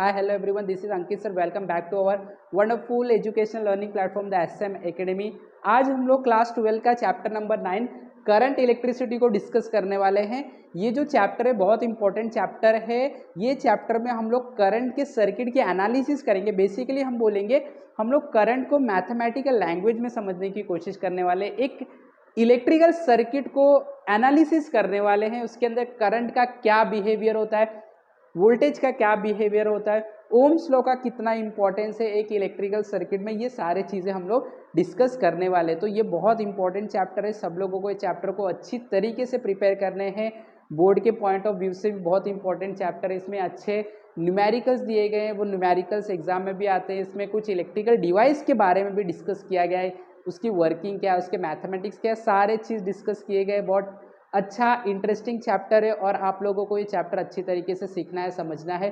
Hi, hello everyone. This is Ankit sir. Welcome back to our wonderful educational learning platform, the SM Academy. आज हम लोग class 12 का chapter number 9 current electricity को discuss करने वाले हैं। ये जो चैप्टर है बहुत इंपॉर्टेंट चैप्टर है। ये चैप्टर में हम लोग करंट के सर्किट की एनालिसिस करेंगे। बेसिकली हम बोलेंगे हम लोग करंट को मैथमेटिकल लैंग्वेज में समझने की कोशिश करने वाले, एक इलेक्ट्रिकल सर्किट को एनालिसिस करने वाले हैं। उसके अंदर करंट का क्या बिहेवियर होता है, वोल्टेज का क्या बिहेवियर होता है, ओम्स लॉ का कितना इंपॉर्टेंस है एक इलेक्ट्रिकल सर्किट में, ये सारे चीज़ें हम लोग डिस्कस करने वाले। तो ये बहुत इंपॉर्टेंट चैप्टर है। सब लोगों को ये चैप्टर को अच्छी तरीके से प्रिपेयर करने हैं। बोर्ड के पॉइंट ऑफ व्यू से भी बहुत इंपॉर्टेंट चैप्टर है। इसमें अच्छे न्यूमेरिकल्स दिए गए हैं, वो न्यूमेरिकल्स एग्जाम में भी आते हैं। इसमें कुछ इलेक्ट्रिकल डिवाइस के बारे में भी डिस्कस किया गया है, उसकी वर्किंग क्या है, उसके मैथमेटिक्स क्या है, सारे चीज़ डिस्कस किए गए। बहुत अच्छा इंटरेस्टिंग चैप्टर है और आप लोगों को ये चैप्टर अच्छी तरीके से सीखना है, समझना है।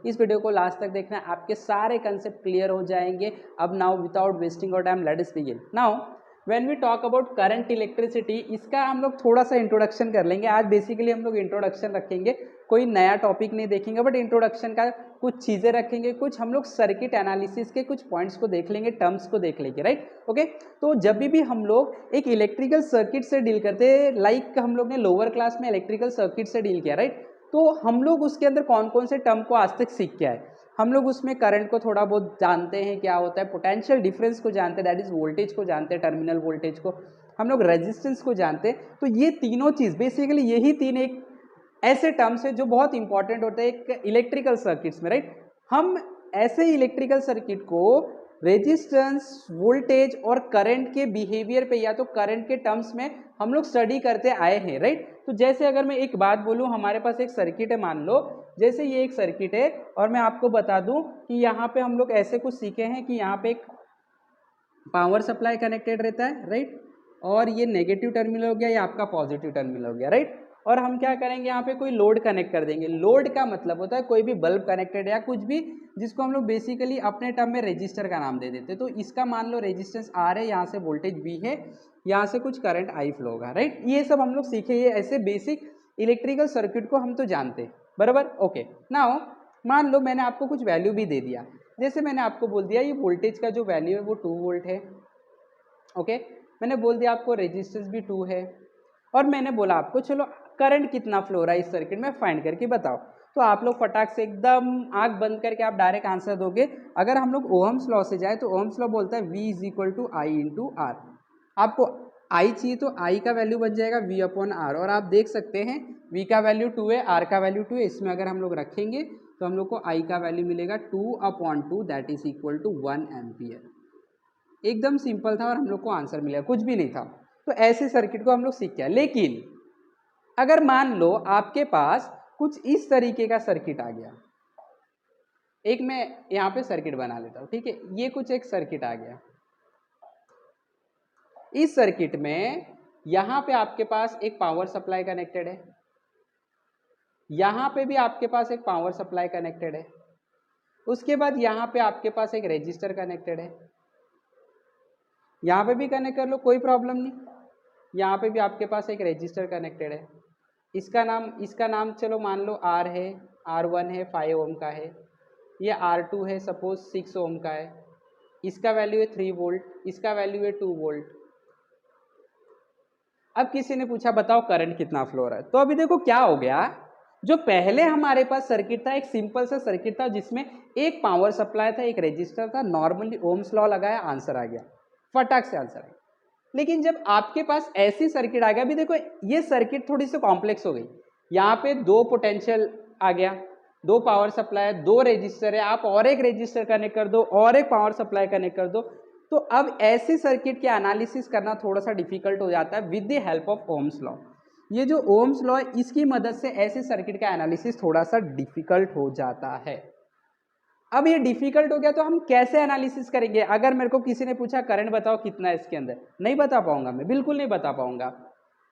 इस वीडियो को लास्ट तक देखना है, आपके सारे कंसेप्ट क्लियर हो जाएंगे। अब now without wasting of time let us begin. Now when we talk about current electricity, इसका हम लोग थोड़ा सा इंट्रोडक्शन कर लेंगे। आज बेसिकली हम लोग इंट्रोडक्शन रखेंगे, कोई नया टॉपिक नहीं देखेंगे, बट इंट्रोडक्शन का कुछ चीज़ें रखेंगे, कुछ हम लोग सर्किट एनालिसिस के कुछ पॉइंट्स को देख लेंगे, टर्म्स को देख लेंगे, राइट। ओके, तो जब भी हम लोग एक इलेक्ट्रिकल सर्किट से डील करते हैं, लाइक हम लोग ने लोअर क्लास में इलेक्ट्रिकल सर्किट से डील किया, राइट, तो हम लोग उसके अंदर कौन कौन से टर्म को आज तक सीख के आए। हम लोग उसमें करंट को थोड़ा बहुत जानते हैं, क्या होता है, पोटेंशियल डिफरेंस को जानते हैं, दैट इज वोल्टेज को जानते हैं, टर्मिनल वोल्टेज को, हम लोग रेजिस्टेंस को जानते हैं। तो ये तीनों चीज़ बेसिकली, यही तीन एक ऐसे टर्म्स है जो बहुत इंपॉर्टेंट होते हैं एक इलेक्ट्रिकल सर्किट्स में, राइट। हम ऐसे इलेक्ट्रिकल सर्किट को रेजिस्टेंस, वोल्टेज और करंट के बिहेवियर पे या तो करंट के टर्म्स में हम लोग स्टडी करते आए हैं, राइट। तो जैसे अगर मैं एक बात बोलूं, हमारे पास एक सर्किट है, मान लो जैसे ये एक सर्किट है और मैं आपको बता दूं कि यहाँ पे हम लोग ऐसे कुछ सीखे हैं कि यहाँ पे एक पावर सप्लाई कनेक्टेड रहता है, राइट, और ये नेगेटिव टर्मिनल हो गया, ये आपका पॉजिटिव टर्मिनल हो गया, राइट। और हम क्या करेंगे, यहाँ पे कोई लोड कनेक्ट कर देंगे। लोड का मतलब होता है कोई भी बल्ब कनेक्टेड या कुछ भी, जिसको हम लोग बेसिकली अपने टर्म में रेजिस्टर का नाम दे देते हैं। तो इसका मान लो रेजिस्टेंस आर है, यहाँ से वोल्टेज वी है, यहाँ से कुछ करंट आई फ्लो होगा, राइट। ये सब हम लोग सीखे, ये ऐसे बेसिक इलेक्ट्रिकल सर्किट को हम तो जानते हैं, बराबर। ओके, नाउ मान लो मैंने आपको कुछ वैल्यू भी दे दिया, जैसे मैंने आपको बोल दिया ये वोल्टेज का जो वैल्यू है वो 2 वोल्ट है। ओके, मैंने बोल दिया आपको रेजिस्टेंस भी 2 है, और मैंने बोला आपको चलो करंट कितना फ्लो हो रहा है इस सर्किट में फाइंड करके बताओ। तो आप लोग फटाक से एकदम आंख बंद करके आप डायरेक्ट आंसर दोगे। अगर हम लोग ओहम्स लॉ से जाए तो ओहम्स लॉ बोलता है V is equal to I into R. आपको I चाहिए तो I का वैल्यू बन जाएगा V अपॉन आर, और आप देख सकते हैं V का वैल्यू 2 है, R का वैल्यू 2 है। इसमें अगर हम लोग रखेंगे तो हम लोग को I का वैल्यू मिलेगा 2/2, that is equal to 1 ampere. एकदम सिंपल था और हम लोग को आंसर मिला, कुछ भी नहीं था। तो ऐसे सर्किट को हम लोग सीख गया। लेकिन अगर मान लो आपके पास कुछ इस तरीके का सर्किट आ गया, एक मैं यहाँ पे सर्किट बना लेता हूँ, ठीक है, ये कुछ एक सर्किट आ गया। इस सर्किट में यहाँ पे आपके पास एक पावर सप्लाई कनेक्टेड है, यहाँ पे भी आपके पास एक पावर सप्लाई कनेक्टेड है, उसके बाद यहाँ पे आपके पास एक रेजिस्टर कनेक्टेड है, यहाँ पे भी कनेक्ट कर लो कोई प्रॉब्लम नहीं, यहाँ पे भी आपके पास एक रेजिस्टर कनेक्टेड है। इसका नाम चलो मान लो R है, R1 है 5 ओम का है, ये R2 है सपोज 6 ओम का है, इसका वैल्यू है 3 वोल्ट, इसका वैल्यू है 2 वोल्ट। अब किसी ने पूछा बताओ करंट कितना फ्लो हो रहा है। तो अभी देखो क्या हो गया, जो पहले हमारे पास सर्किट था एक सिंपल सा सर्किट था जिसमें एक पावर सप्लाई था, एक रेजिस्टर था, नॉर्मली ओम्स लॉ लगाया, आंसर आ गया, फटाक से आंसर आ गया। लेकिन जब आपके पास ऐसी सर्किट आ गया, अभी देखो ये सर्किट थोड़ी सी कॉम्प्लेक्स हो गई, यहाँ पे 2 पोटेंशियल आ गया, 2 पावर सप्लाई, 2 रेजिस्टर है, आप और एक रेजिस्टर कनेक्ट कर दो और एक पावर सप्लाई कनेक्ट कर दो। तो अब ऐसी सर्किट के एनालिसिस करना थोड़ा सा डिफिकल्ट हो जाता है with the help of Ohm's law. ये जो ओम्स लॉ है इसकी मदद से ऐसे सर्किट का एनालिसिस थोड़ा सा डिफिकल्ट हो जाता है। अब ये डिफिकल्ट हो गया तो हम कैसे एनालिसिस करेंगे। अगर मेरे को किसी ने पूछा करंट बताओ कितना है इसके अंदर, नहीं बता पाऊंगा, मैं बिल्कुल नहीं बता पाऊंगा,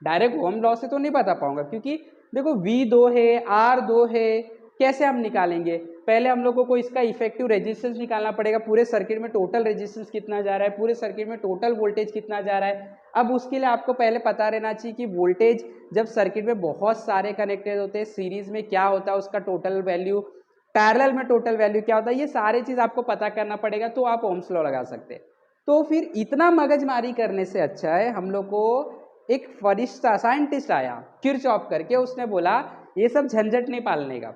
डायरेक्ट ओम लॉ से तो नहीं बता पाऊंगा, क्योंकि देखो V2 है, R2 है, कैसे हम निकालेंगे। पहले हम लोगों को इसका इफेक्टिव रेजिस्टेंस निकालना पड़ेगा, पूरे सर्किट में टोटल रेजिस्टेंस कितना जा रहा है, पूरे सर्किट में टोटल वोल्टेज कितना जा रहा है। अब उसके लिए आपको पहले पता रहना चाहिए कि वोल्टेज जब सर्किट में बहुत सारे कनेक्टेड होते हैं सीरीज में क्या होता है, उसका टोटल वैल्यू पैरेलल में टोटल वैल्यू क्या होता है, ये सारी चीज आपको पता करना पड़ेगा, तो आप ओम्स लॉ लगा सकते हैं। तो फिर इतना मगजमारी करने से अच्छा है हम लोग को एक फरिश्ता साइंटिस्ट आया किरचॉफ करके, उसने बोला ये सब झंझट नहीं पालने का,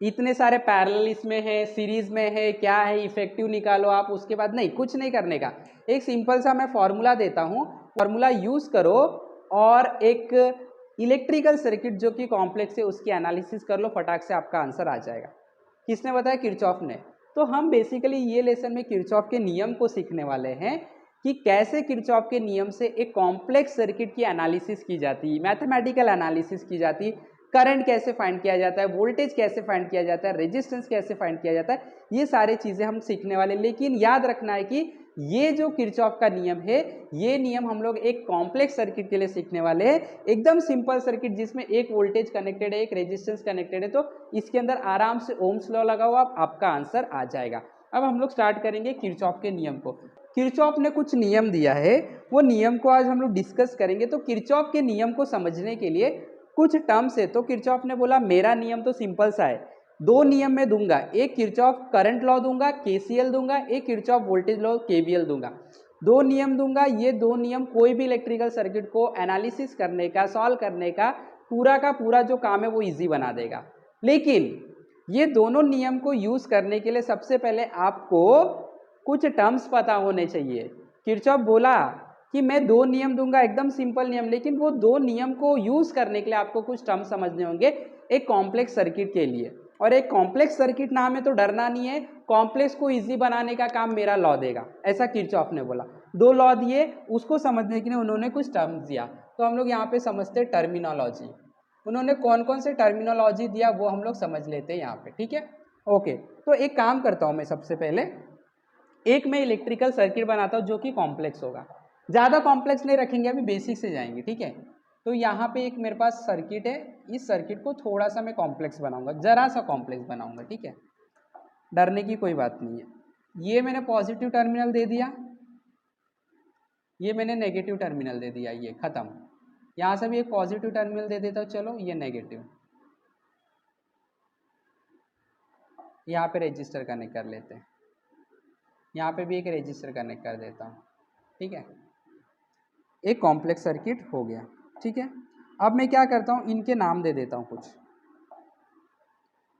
इतने सारे पैरेलल इसमें है, सीरीज में है, क्या है, इफेक्टिव निकालो आप, उसके बाद नहीं, कुछ नहीं करने का, एक सिंपल सा मैं फॉर्मूला देता हूँ, फॉर्मूला यूज करो और एक इलेक्ट्रिकल सर्किट जो कि कॉम्प्लेक्स है उसकी एनालिसिस कर लो, फटाक से आपका आंसर आ जाएगा। किसने बताया? किरचॉफ ने। तो हम बेसिकली ये लेसन में किरचॉफ के नियम को सीखने वाले हैं कि कैसे किरचॉफ के नियम से एक कॉम्प्लेक्स सर्किट की एनालिसिस की जाती है, मैथमेटिकल एनालिसिस की जाती है, करंट कैसे फाइंड किया जाता है, वोल्टेज कैसे फाइंड किया जाता है, रेजिस्टेंस कैसे फाइंड किया जाता है, ये सारी चीजें हम सीखने वाले। लेकिन याद रखना है कि ये जो किरचॉफ का नियम है, ये नियम हम लोग एक कॉम्प्लेक्स सर्किट के लिए सीखने वाले हैं। एकदम सिंपल सर्किट जिसमें एक वोल्टेज कनेक्टेड है, एक रेजिस्टेंस कनेक्टेड है, तो इसके अंदर आराम से ओम्स लॉ लगाओ आप, आपका आंसर आ जाएगा। अब हम लोग स्टार्ट करेंगे किरचॉफ के नियम को। किरचॉफ ने कुछ नियम दिया है, वो नियम को आज हम लोग डिस्कस करेंगे। तो किरचॉफ के नियम को समझने के लिए कुछ टर्म्स है। तो किरचॉफ ने बोला मेरा नियम तो सिंपल सा है, दो नियम में दूंगा, एक किरचॉफ करंट लॉ दूंगा केसीएल दूंगा, एक किरचॉफ वोल्टेज लॉ केवीएल दूंगा, दो नियम दूंगा। ये दो नियम कोई भी इलेक्ट्रिकल सर्किट को एनालिसिस करने का, सॉल्व करने का पूरा जो काम है वो इजी बना देगा। लेकिन ये दोनों नियम को यूज करने के लिए सबसे पहले आपको कुछ टर्म्स पता होने चाहिए। किरचॉफ बोला कि मैं दो नियम दूंगा, एकदम सिंपल नियम, लेकिन वो दो नियम को यूज करने के लिए आपको कुछ टर्म समझने होंगे एक कॉम्प्लेक्स सर्किट के लिए। और एक कॉम्प्लेक्स सर्किट नाम है तो डरना नहीं है, कॉम्प्लेक्स को इजी बनाने का काम मेरा लॉ देगा, ऐसा किरचॉफ ने बोला। दो लॉ दिए, उसको समझने के लिए उन्होंने कुछ टर्म्स दिया। तो हम लोग यहाँ पे समझते हैं टर्मिनोलॉजी। उन्होंने कौन कौन से टर्मिनोलॉजी दिया वो हम लोग समझ लेते हैं यहाँ पे, ठीक है। ओके, तो एक काम करता हूँ मैं, सबसे पहले एक मैं इलेक्ट्रिकल सर्किट बनाता हूँ जो कि कॉम्प्लेक्स होगा, ज़्यादा कॉम्प्लेक्स नहीं रखेंगे, अभी बेसिक से जाएंगे, ठीक है। तो यहाँ पे एक मेरे पास सर्किट है, इस सर्किट को थोड़ा सा मैं कॉम्प्लेक्स बनाऊंगा, जरा सा कॉम्प्लेक्स बनाऊंगा, ठीक है, डरने की कोई बात नहीं है। ये मैंने पॉजिटिव टर्मिनल दे दिया, ये मैंने नेगेटिव टर्मिनल दे दिया, ये खत्म। यहाँ से भी एक पॉजिटिव टर्मिनल दे देता हूँ, चलो ये नेगेटिव, यहाँ पे रजिस्टर कनेक्ट कर लेते हैं, यहाँ पे भी एक रजिस्टर कनेक्ट कर देता हूँ, ठीक है। एक कॉम्प्लेक्स सर्किट हो गया, ठीक है। अब मैं क्या करता हूँ, इनके नाम दे देता हूँ कुछ,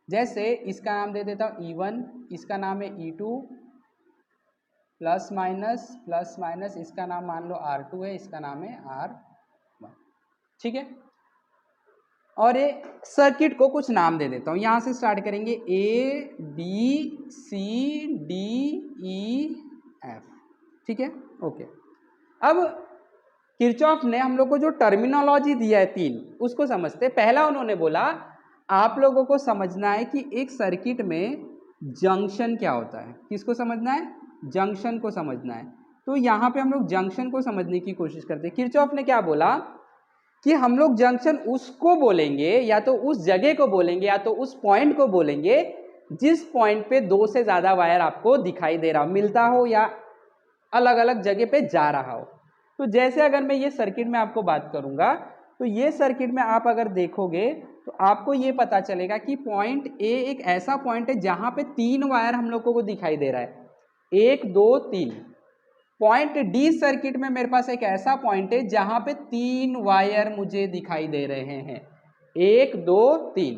जैसे इसका नाम दे देता हूँ E1, इसका नाम है E2, प्लस माइनस, इसका नाम मान लो R2 है, इसका नाम है R1, ठीक है। और ये सर्किट को कुछ नाम दे देता हूँ, यहाँ से स्टार्ट करेंगे ABCDEF, ठीक है, ओके। अब किरचॉफ ने हम लोग को जो टर्मिनोलॉजी दिया है तीन, उसको समझते। पहला उन्होंने बोला आप लोगों को समझना है कि एक सर्किट में जंक्शन क्या होता है। किसको समझना है? जंक्शन को समझना है। तो यहाँ पे हम लोग जंक्शन को समझने की कोशिश करते हैं। किरचॉफ ने क्या बोला कि हम लोग जंक्शन उसको बोलेंगे, या तो उस जगह को बोलेंगे, या तो उस पॉइंट को बोलेंगे जिस पॉइंट पे दो से ज्यादा वायर आपको दिखाई दे रहा हो, मिलता हो या अलग अलग जगह पे जा रहा हो। तो जैसे अगर मैं ये सर्किट में आपको बात करूंगा, तो ये सर्किट में आप अगर देखोगे तो आपको ये पता चलेगा कि पॉइंट ए एक ऐसा पॉइंट है जहां पे तीन वायर हम लोगों को दिखाई दे रहा है, 1 2 3। पॉइंट डी सर्किट में मेरे पास एक ऐसा पॉइंट है जहां पे तीन वायर मुझे दिखाई दे रहे हैं, 1 2 3।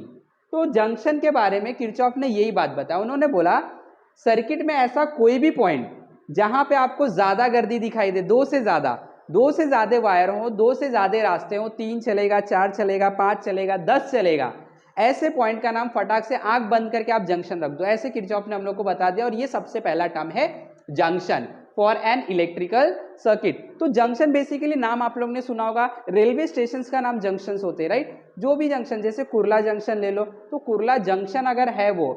तो जंक्शन के बारे में किरचॉफ ने यही बात बताया। उन्होंने बोला सर्किट में ऐसा कोई भी पॉइंट जहां पे आपको ज्यादा गर्दी दिखाई दे, दो से ज्यादा वायर हो, दो से ज्यादा रास्ते हो, 3 चलेगा, 4 चलेगा, 5 चलेगा, 10 चलेगा, ऐसे पॉइंट का नाम फटाक से आंख बंद करके आप जंक्शन रख दो। ऐसे किरचॉफ ने हम लोग को बता दिया। और ये सबसे पहला टर्म है junction for an electrical circuit. तो जंक्शन बेसिकली नाम आप लोग ने सुना होगा, रेलवे स्टेशन का नाम जंक्शन होते हैं, राइट। जो भी जंक्शन, जैसे कुर्ला जंक्शन ले लो, तो कुर्ला जंक्शन अगर है वो,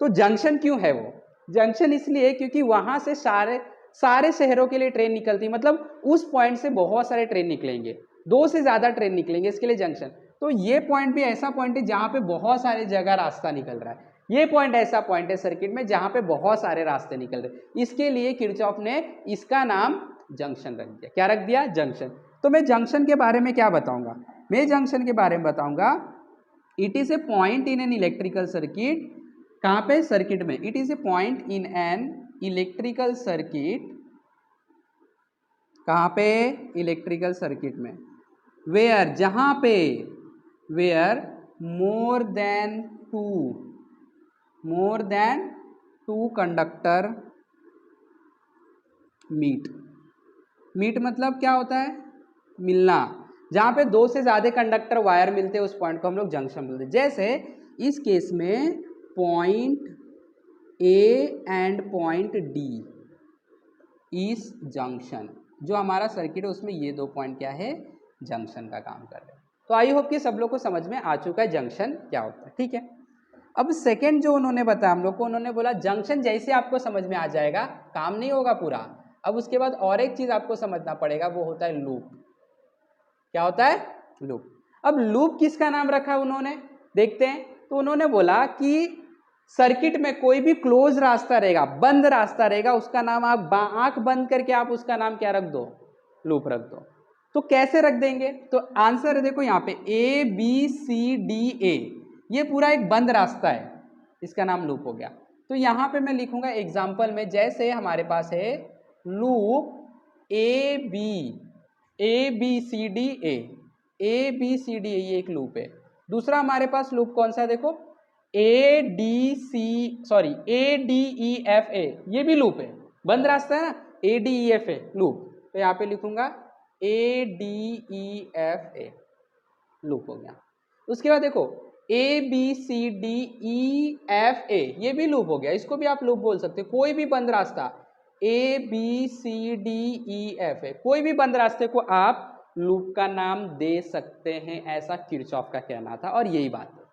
तो जंक्शन क्यों है वो? जंक्शन इसलिए क्योंकि वहां से सारे शहरों के लिए ट्रेन निकलती, मतलब उस पॉइंट से बहुत सारे ट्रेन निकलेंगे, दो से ज्यादा ट्रेन निकलेंगे, इसके लिए जंक्शन। तो ये पॉइंट भी ऐसा पॉइंट है जहां पे बहुत सारे जगह रास्ता निकल रहा है। ये पॉइंट ऐसा पॉइंट है सर्किट में जहां पे बहुत सारे रास्ते निकल रहे, इसके लिए किरचॉफ ने इसका नाम जंक्शन रख दिया। क्या रख दिया? जंक्शन। तो मैं जंक्शन के बारे में क्या बताऊंगा? मैं जंक्शन के बारे में बताऊंगा, it is a point in an electrical circuit कहाँ पे? सर्किट में। It is a point in an electrical circuit, कहाँ पे? इलेक्ट्रिकल सर्किट में, वेयर, जहाँ पे, where more than two conductor meet. Meet मतलब क्या होता है? मिलना। जहाँ पे दो से ज़्यादा कंडक्टर वायर मिलते हैं उस पॉइंट को हम लोग जंक्शन बोलते हैं। जैसे इस केस में point A and point D इस जंक्शन, जो हमारा सर्किट है उसमें ये दो पॉइंट क्या है? जंक्शन का काम कर रहे हैं। तो आई होप कि सब लोग को समझ में आ चुका है जंक्शन क्या होता है, ठीक है। अब सेकेंड जो उन्होंने बताया हम लोग को, उन्होंने बोला जंक्शन जैसे आपको समझ में आ जाएगा काम नहीं होगा पूरा। अब उसके बाद और एक चीज आपको समझना पड़ेगा, वो होता है लूप। क्या होता है? लूप। अब लूप किसका नाम रखा है उन्होंने, देखते हैं। तो उन्होंने बोला कि सर्किट में कोई भी क्लोज रास्ता रहेगा, बंद रास्ता रहेगा, उसका नाम आप आंख बंद करके आप उसका नाम क्या रख दो? लूप रख दो। तो कैसे रख देंगे? तो आंसर देखो यहाँ पे ए बी सी डी ए, ये पूरा एक बंद रास्ता है, इसका नाम लूप हो गया। तो यहाँ पे मैं लिखूंगा एग्जाम्पल में, जैसे हमारे पास है loop A B C D A, ये एक लूप है। दूसरा हमारे पास लूप कौन सा है? देखो ए डी ई एफ ए, ये भी लूप है, बंद रास्ता है ना, A D E F A loop. तो यहाँ पे लिखूंगा A D E F A, loop हो गया। उसके बाद देखो A B C D E F A, ये भी लूप हो गया, इसको भी आप लूप बोल सकते हो। कोई भी बंद रास्ता A B C D E F A, कोई भी बंद रास्ते को आप लूप का नाम दे सकते हैं, ऐसा किरचॉफ का कहना था, और यही बात है।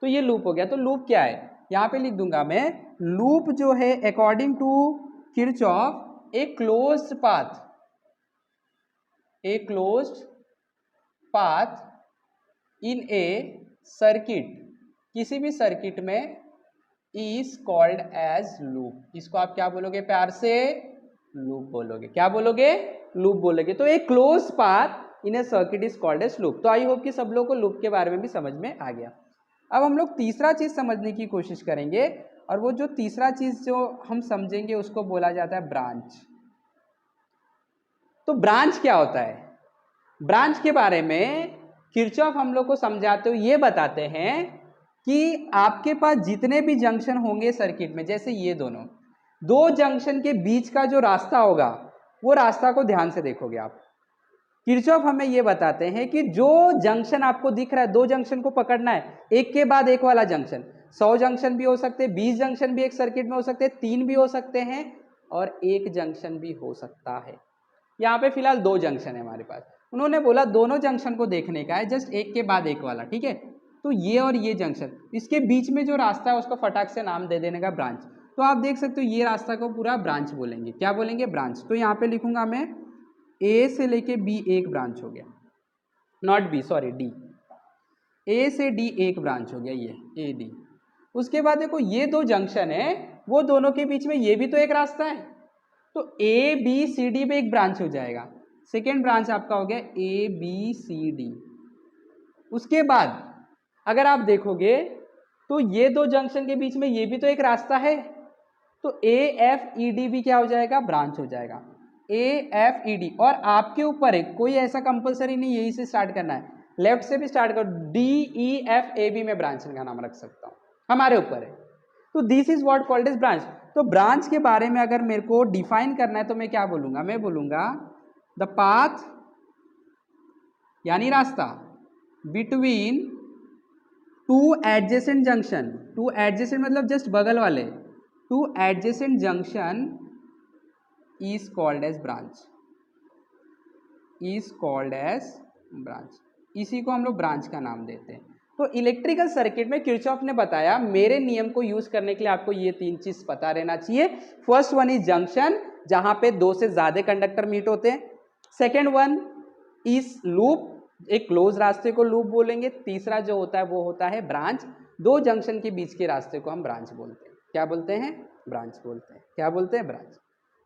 तो ये लूप हो गया। तो लूप क्या है? यहां पे लिख दूंगा मैं, लूप जो है according to Kirchhoff a closed path in a circuit, किसी भी सर्किट में, इज कॉल्ड एज लूप। इसको आप क्या बोलोगे प्यार से? लूप बोलोगे। क्या बोलोगे? लूप बोलोगे। तो एक close path in a circuit is called as loop. तो आई होप कि सब लोग को लूप के बारे में भी समझ में आ गया। अब हम लोग तीसरा चीज समझने की कोशिश करेंगे, और वो जो तीसरा चीज जो हम समझेंगे उसको बोला जाता है ब्रांच। तो ब्रांच क्या होता है? ब्रांच के बारे में किरचॉफ हम लोग को समझाते हुए ये बताते हैं कि आपके पास जितने भी जंक्शन होंगे सर्किट में, जैसे ये दो जंक्शन के बीच का जो रास्ता होगा, वो रास्ता को ध्यान से देखोगे आप। किरचॉफ हमें ये बताते हैं कि जो जंक्शन आपको दिख रहा है, दो जंक्शन को पकड़ना है, एक के बाद एक वाला जंक्शन। 100 जंक्शन भी हो सकते हैं, 20 जंक्शन भी एक सर्किट में हो सकते हैं, 3 भी हो सकते हैं, और एक जंक्शन भी हो सकता है। यहाँ पे फिलहाल 2 जंक्शन है हमारे पास। उन्होंने बोला दोनों जंक्शन को देखने का है, जस्ट एक के बाद एक वाला, ठीक है। तो ये और ये जंक्शन, इसके बीच में जो रास्ता है उसको फटाक से नाम दे देने का ब्रांच। तो आप देख सकते हो ये रास्ता को पूरा ब्रांच बोलेंगे। क्या बोलेंगे? ब्रांच। तो यहाँ पे लिखूंगा मैं ए से लेके बी एक ब्रांच हो गया, नॉट बी, सॉरी डी। ए से डी एक ब्रांच हो गया, ये ए डी। उसके बाद देखो ये 2 जंक्शन है, वो दोनों के बीच में ये भी तो एक रास्ता है, तो ए बी सी डी पे एक ब्रांच हो जाएगा। सेकेंड ब्रांच आपका हो गया ए बी सी डी। उसके बाद अगर आप देखोगे तो ये 2 जंक्शन के बीच में ये भी तो एक रास्ता है, तो ए एफ ई डी भी क्या हो जाएगा? ब्रांच हो जाएगा। ए एफ ई डी, और आपके ऊपर है, कोई ऐसा कंपलसरी नहीं यही से स्टार्ट करना है, लेफ्ट से भी स्टार्ट करो, D E F A B में ब्रांच का नाम रख सकता हूं, हमारे ऊपर है। तो this is what called as branch. तो ब्रांच के बारे में अगर मेरे को डिफाइन करना है तो मैं क्या बोलूंगा? मैं बोलूंगा द पाथ, यानी रास्ता, बिटवीन 2 एडजेसेंट जंक्शन। 2 एडजेसेंट मतलब जस्ट बगल वाले, 2 adjacent junction is called as branch, इसी को हम लोग ब्रांच का नाम देते हैं। तो इलेक्ट्रिकल सर्किट में किरचॉफ ने बताया, मेरे नियम को यूज करने के लिए आपको ये 3 चीज पता रहना चाहिए। फर्स्ट वन इज जंक्शन, जहां पे 2 से ज्यादा कंडक्टर मीट होते हैं। सेकेंड वन इज लूप, एक क्लोज रास्ते को लूप बोलेंगे। तीसरा जो होता है वो होता है ब्रांच, 2 जंक्शन के बीच के रास्ते को हम ब्रांच बोलते हैं। क्या बोलते हैं? ब्रांच बोलते हैं। क्या बोलते हैं? ब्रांच।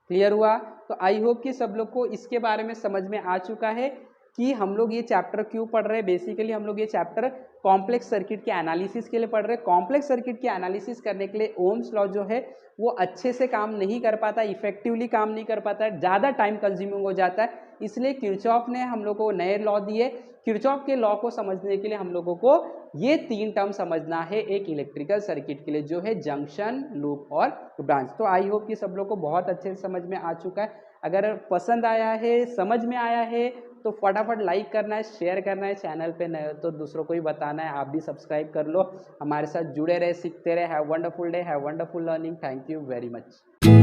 क्लियर हुआ? तो आई होप कि सब लोग को इसके बारे में समझ में आ चुका है कि हम लोग ये चैप्टर क्यों पढ़ रहे हैं। बेसिकली हम लोग ये चैप्टर कॉम्प्लेक्स सर्किट के एनालिसिस के लिए पढ़ रहे हैं। कॉम्प्लेक्स सर्किट के एनालिसिस करने के लिए ओम्स लॉ जो है वो अच्छे से काम नहीं कर पाता, इफेक्टिवली काम नहीं कर पाता है, ज़्यादा टाइम कंज्यूमिंग हो जाता है। इसलिए किरचॉफ ने हम लोग को नए लॉ दिए। किरचॉफ के लॉ को समझने के लिए हम लोगों को ये 3 टर्म समझना है एक इलेक्ट्रिकल सर्किट के लिए, जो है जंक्शन, लूप और ब्रांच। तो आई होप कि सब लोग को बहुत अच्छे से समझ में आ चुका है। अगर पसंद आया है, समझ में आया है, तो फटाफट लाइक करना है, शेयर करना है, चैनल पे नए हो तो दूसरों को भी बताना है, आप भी सब्सक्राइब कर लो, हमारे साथ जुड़े रहे, सीखते रहे। Have wonderful day, have wonderful learning. Thank you very much.